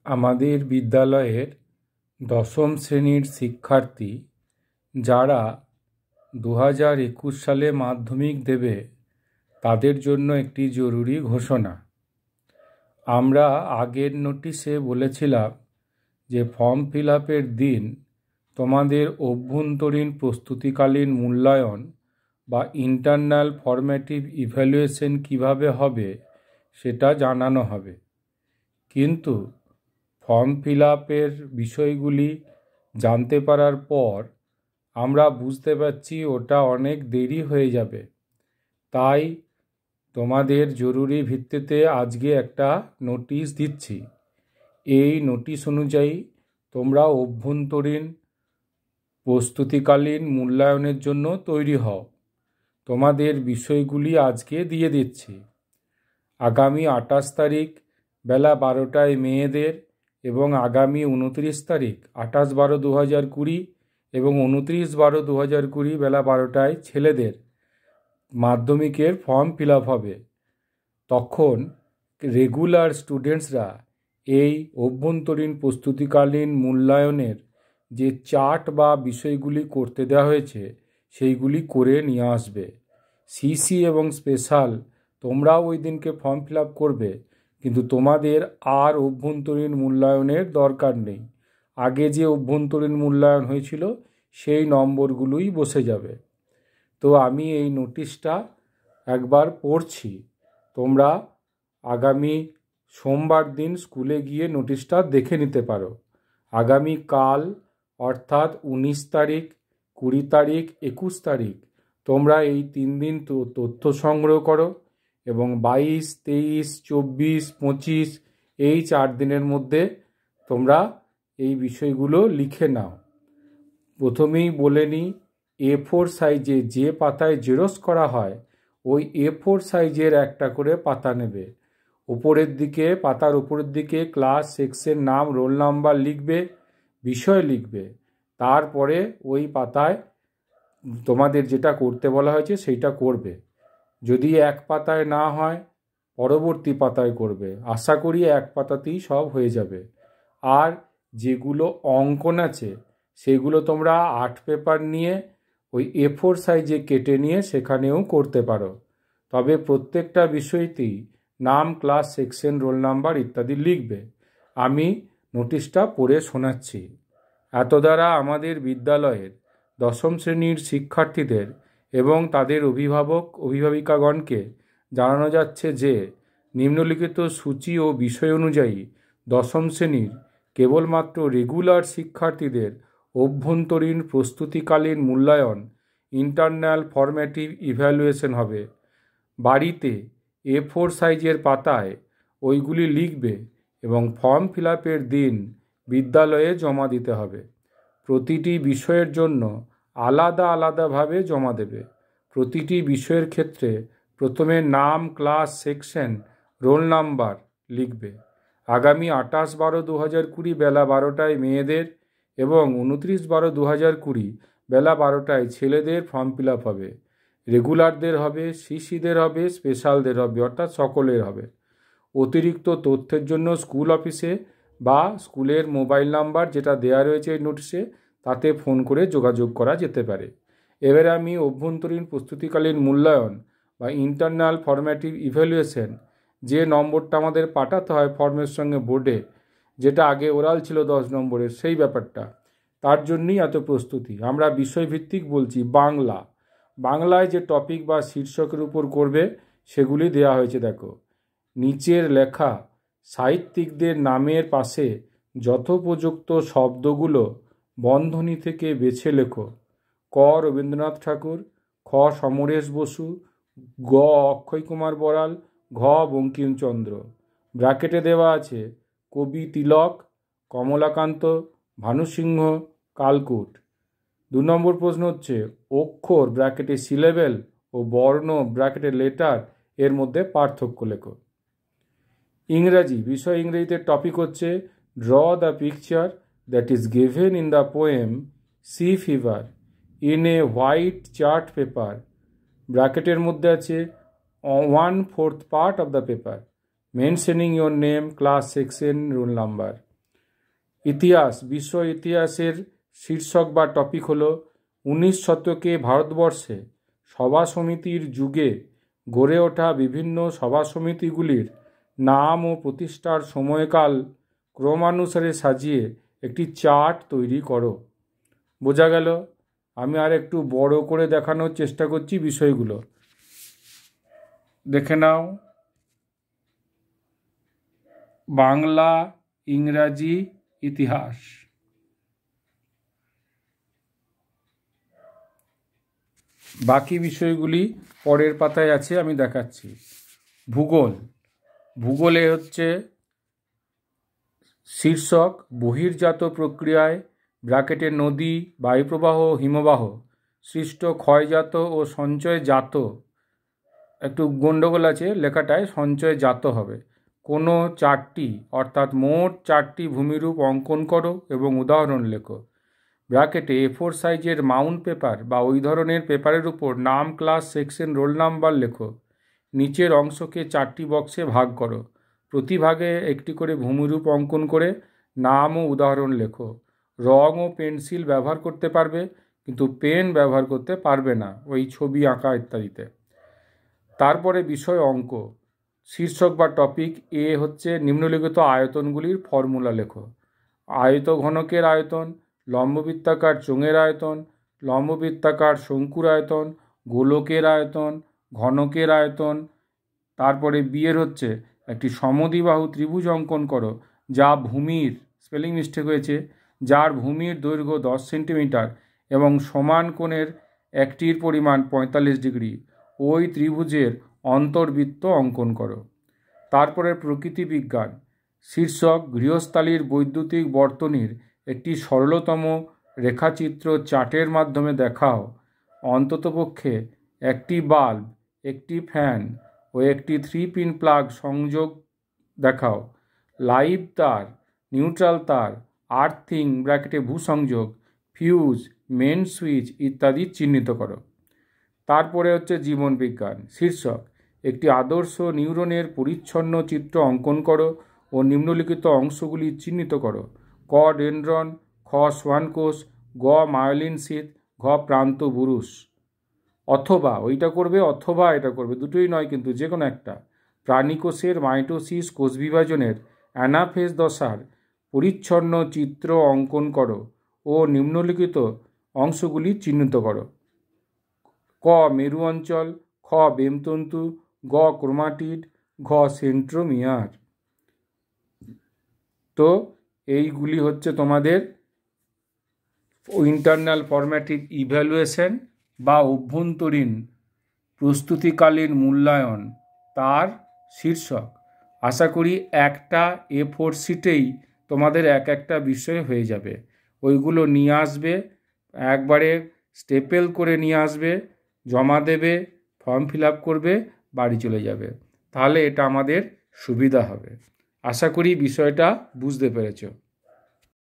আমাদের বিদ্যালয়ের দশম শ্রেণীর শিক্ষার্থী যারা 2021 সালে মাধ্যমিক দেবে তাদের জন্য একটি জরুরি ঘোষণা। আমরা আগের নোটিশে বলেছিলাম যে ফর্ম ফিল আপের দিন তোমাদের অভ্যন্তরীণ প্রস্তুতিকালীন মূল্যায়ন বা ইন্টারনাল ফরম্যাটিভ ইভ্যালুয়েশন কিভাবে হবে সেটা জানানো হবে, কিন্তু ফর্ম ফিল আপের বিষয়গুলি জানতে পারার পর আমরা বুঝতে পারছি ওটা অনেক দেরি হয়ে যাবে। তাই তোমাদের জরুরি ভিত্তিতে আজকে একটা নোটিশ দিচ্ছি। এই নোটিশ অনুযায়ী তোমরা অভ্যন্তরীণ প্রস্তুতিকালীন মূল্যায়নের জন্য তৈরি হও। তোমাদের বিষয়গুলি আজকে দিয়ে দিচ্ছি। আগামী 28 তারিখ বেলা 12টায় মেয়েদের এবং আগামী 29 তারিখ 28/12/2020 এবং 29/12/2020 বেলা 12টায় ছেলেদের মাধ্যমিকের ফর্ম ফিল আপ হবে। তখন রেগুলার স্টুডেন্টসরা এই অভ্যন্তরীণ প্রস্তুতিকালীন মূল্যায়নের যে চার্ট বা বিষয়গুলি করতে দেওয়া হয়েছে সেইগুলি করে নিয়ে আসবে। সিসি এবং স্পেশাল তোমরাও ওই দিনকে ফর্ম ফিল আপ করবে, কিন্তু তোমাদের আর অভ্যন্তরীণ মূল্যায়নের দরকার নেই। আগে যে অভ্যন্তরীণ মূল্যায়ন হয়েছিল সেই নম্বরগুলোই বসে যাবে। তো আমি এই নোটিশটা একবার পড়ছি, তোমরা আগামী সোমবার দিন স্কুলে গিয়ে নোটিশটা দেখে নিতে পারো। আগামী কাল অর্থাৎ 19 তারিখ, 20 তারিখ, 21 তারিখ তোমরা এই 3 দিন তথ্য সংগ্রহ করো এবং 22, 23, 24, 25 এই 4 দিনের মধ্যে তোমরা এই বিষয়গুলো লিখে নাও। প্রথমেই বলে নিই, A4 সাইজে যে পাতায় জেরক্স করা হয় ওই A4 সাইজের একটা করে পাতা নেবে। পাতার উপরের দিকে ক্লাস, সেকশন, নাম, রোল নাম্বার লিখবে, বিষয় লিখবে। তারপরে ওই পাতায় তোমাদের যেটা করতে বলা হয়েছে সেইটা করবে। যদি এক পাতায় না হয় পরবর্তী পাতায় করবে। আশা করি এক পাতাতেই সব হয়ে যাবে। আর যেগুলো অঙ্কন আছে সেগুলো তোমরা আর্ট পেপার নিয়ে ওই A4 সাইজে কেটে নিয়ে সেখানেও করতে পারো। তবে প্রত্যেকটা বিষয়তেই নাম, ক্লাস, সেকশন, রোল নাম্বার ইত্যাদি লিখবে। আমি নোটিশটা পড়ে শোনাচ্ছি। এত দ্বারা আমাদের বিদ্যালয়ের দশম শ্রেণীর শিক্ষার্থীদের এবং তাদের অভিভাবিকাগণকে জানানো যাচ্ছে যে নিম্নলিখিত সূচি ও বিষয় অনুযায়ী দশম শ্রেণীর কেবলমাত্র রেগুলার শিক্ষার্থীদের অভ্যন্তরীণ প্রস্তুতিকালীন মূল্যায়ন ইন্টারনাল ফরম্যাটিভ ইভ্যালুয়েশন হবে। বাড়িতে A4 সাইজের পাতায় ওইগুলি লিখবে এবং ফর্ম ফিল আপের দিন বিদ্যালয়ে জমা দিতে হবে। প্রতিটি বিষয়ের জন্য আলাদা আলাদাভাবে জমা দেবে। প্রতিটি বিষয়ের ক্ষেত্রে প্রথমে নাম, ক্লাস, সেকশন, রোল নাম্বার লিখবে। আগামী 28/12/2020 বেলা 12টায় মেয়েদের এবং 29/12/2020 বেলা 12টায় ছেলেদের ফর্ম ফিল আপ হবে। রেগুলারদের হবে, সিসিদের হবে, স্পেশালদের হবে, অর্থাৎ সকলের হবে। অতিরিক্ত তথ্যের জন্য স্কুল অফিসে বা স্কুলের মোবাইল নাম্বার যেটা দেওয়া রয়েছে এই নোটিশে তাতে ফোন করে যোগাযোগ করা যেতে পারে। এবারে আমি অভ্যন্তরীণ প্রস্তুতিকালীন মূল্যায়ন বা ইন্টারনাল ফরম্যাটিভ ইভ্যালুয়েশন যে নম্বরটা আমাদের পাঠাতে হয় ফর্মের সঙ্গে বোর্ডে, যেটা আগে ওরাল ছিল 10 নম্বরের, সেই ব্যাপারটা তার জন্যই এত প্রস্তুতি। আমরা বিষয়ভিত্তিক বলছি। বাংলায় যে টপিক বা শীর্ষকের উপর করবে সেগুলি দেওয়া হয়েছে। দেখো নিচের লেখা সাহিত্যিকদের নামের পাশে যথোপযুক্ত শব্দগুলো বন্ধনী থেকে বেছে লেখো। ক রবীন্দ্রনাথ ঠাকুর, খ সমরেশ বসু, গ অক্ষয় কুমার বড়াল, ঘ বঙ্কিমচন্দ্র। ব্র্যাকেটে দেওয়া আছে কবি তিলক, কমলাকান্ত, ভানুসিংহ, কালকুট। 2 নম্বর প্রশ্ন হচ্ছে অক্ষর ব্র্যাকেটে সিলেবেল ও বর্ণ ব্র্যাকেটে লেটার এর মধ্যে পার্থক্য লেখো। ইংরাজি বিষয়, ইংরেজিতে টপিক হচ্ছে draw the picture that is given in the poem sea fever in a white chart paper. ব্র্যাকেটের মধ্যে আছে 1/4 part of the paper mentioning your name, class, section, roll number. ইতিহাস, বিশ্ব ইতিহাসের শীর্ষক বা টপিক হলো 19 শতকে ভারতবর্ষে সভা সমিতির যুগে গড়ে ওঠা বিভিন্ন সভা সমিতিগুলির নাম ও প্রতিষ্ঠার সময়কাল ক্রমানুসারে সাজিয়ে একটি চার্ট তৈরি করো। বোঝা গেল? আমি আর একটু বড় করে দেখানোর চেষ্টা করছি বিষয়গুলো, দেখে নাও। বাংলা, ইংরাজি, ইতিহাস। বাকি বিষয়গুলি পরের পাতায় আছে, আমি দেখাচ্ছি। ভূগোল, ভূগোলে হচ্ছে শীর্ষক বহির্জাত প্রক্রিয়ায় ব্র্যাকেটে নদী, বায়ুপ্রবাহ, হিমবাহ সৃষ্ট ক্ষয়জাত ও সঞ্চয়জাত, একটু গণ্ডগোল আছে লেখাটায়, সঞ্চয়জাত হবে কোনো চারটি অর্থাৎ মোট 4টি ভূমিরূপ অঙ্কন করো এবং উদাহরণ লেখো। ব্র্যাকেটে A4 সাইজের মাউন্ট পেপার বা ওই ধরনের পেপারের উপর নাম, ক্লাস, সেকশন, রোল নাম্বার লেখো। নিচের অংশকে 4টি বক্সে ভাগ করো। প্রতি ভাগে একটি করে ভূমিরূপ অঙ্কন করে নাম ও উদাহরণ লেখো। রং ও পেন্সিল ব্যবহার করতে পারবে, কিন্তু পেন ব্যবহার করতে পারবে না ওই ছবি আঁকা ইত্যাদিতে। তারপরে বিষয় অঙ্ক, শীর্ষক বা টপিক এ হচ্ছে নিম্নলিখিত আয়তনগুলির ফর্মুলা লেখো। আয়তঘনকের আয়তন, লম্ববৃত্তাকার চোঙের আয়তন, লম্ববৃত্তাকার শঙ্কুর আয়তন, গোলকের আয়তন, ঘনকের আয়তন। তারপরে বিয়ের হচ্ছে একটি সমদ্বিবাহু ত্রিভুজ অঙ্কন করো যা ভূমির, স্পেলিং মিস্টেক হয়েছে, যার ভূমির দৈর্ঘ্য 10 সেন্টিমিটার এবং সমান কোণের একটির পরিমাণ 45 ডিগ্রি। ওই ত্রিভুজের অন্তর্বৃত্ত অঙ্কন করো। তারপরে প্রকৃতি বিজ্ঞান, শীর্ষক গৃহস্থালির বৈদ্যুতিক বর্তনীর একটি সরলতম রেখাচিত্র চার্টের মাধ্যমে দেখাও। অন্ততপক্ষে একটি বাল্ব, একটি ফ্যান ও একটি 3-পিন প্লাগ সংযোগ দেখাও। লাইভ তার, নিউট্রাল তার, আর্থিং ব্র্যাকেটে ভূসংযোগ, ফিউজ, মেন সুইচ ইত্যাদি চিহ্নিত করো। তারপরে হচ্ছে জীবন বিজ্ঞান, শীর্ষক একটি আদর্শ নিউরনের পরিচ্ছন্ন চিত্র অঙ্কন করো ও নিম্নলিখিত অংশগুলি চিহ্নিত করো। ক ডেনড্রন, খ সোয়ানকোষ, গ মায়োলিন শীথ, ঘ প্রান্ত বুরুষ। অথবা ওইটা করবে অথবা এটা করবে, দুটোই নয় কিন্তু, যে কোনো একটা। প্রাণীকোষের মাইটোসিস কোষ বিভাজনের অ্যানাফেজ দশার পরিচ্ছন্ন চিত্র অঙ্কন করো ও নিম্নলিখিত অংশগুলি চিহ্নিত করো। ক মেরু অঞ্চল, খ বেমতন্তু, গ ক্রোমাটিড, ঘ সেন্ট্রোমিয়ার। তো এইগুলি হচ্ছে তোমাদের ইন্টারনাল ফরম্যাটিভ ইভ্যালুয়েশন বা অভ্যন্তরীণ প্রস্তুতিকালীন মূল্যায়ন, তার শীর্ষক। আশা করি একটা A4 শিটেই তোমাদের এক একটা বিষয় হয়ে যাবে। ওইগুলো নিয়ে আসবে, একবারে স্টেপেল করে নিয়ে আসবে, জমা দেবে, ফর্ম ফিল আপ করবে, বাড়ি চলে যাবে। তাহলে এটা আমাদের সুবিধা হবে। আশা করি বিষয়টা বুঝতে পেরেছো।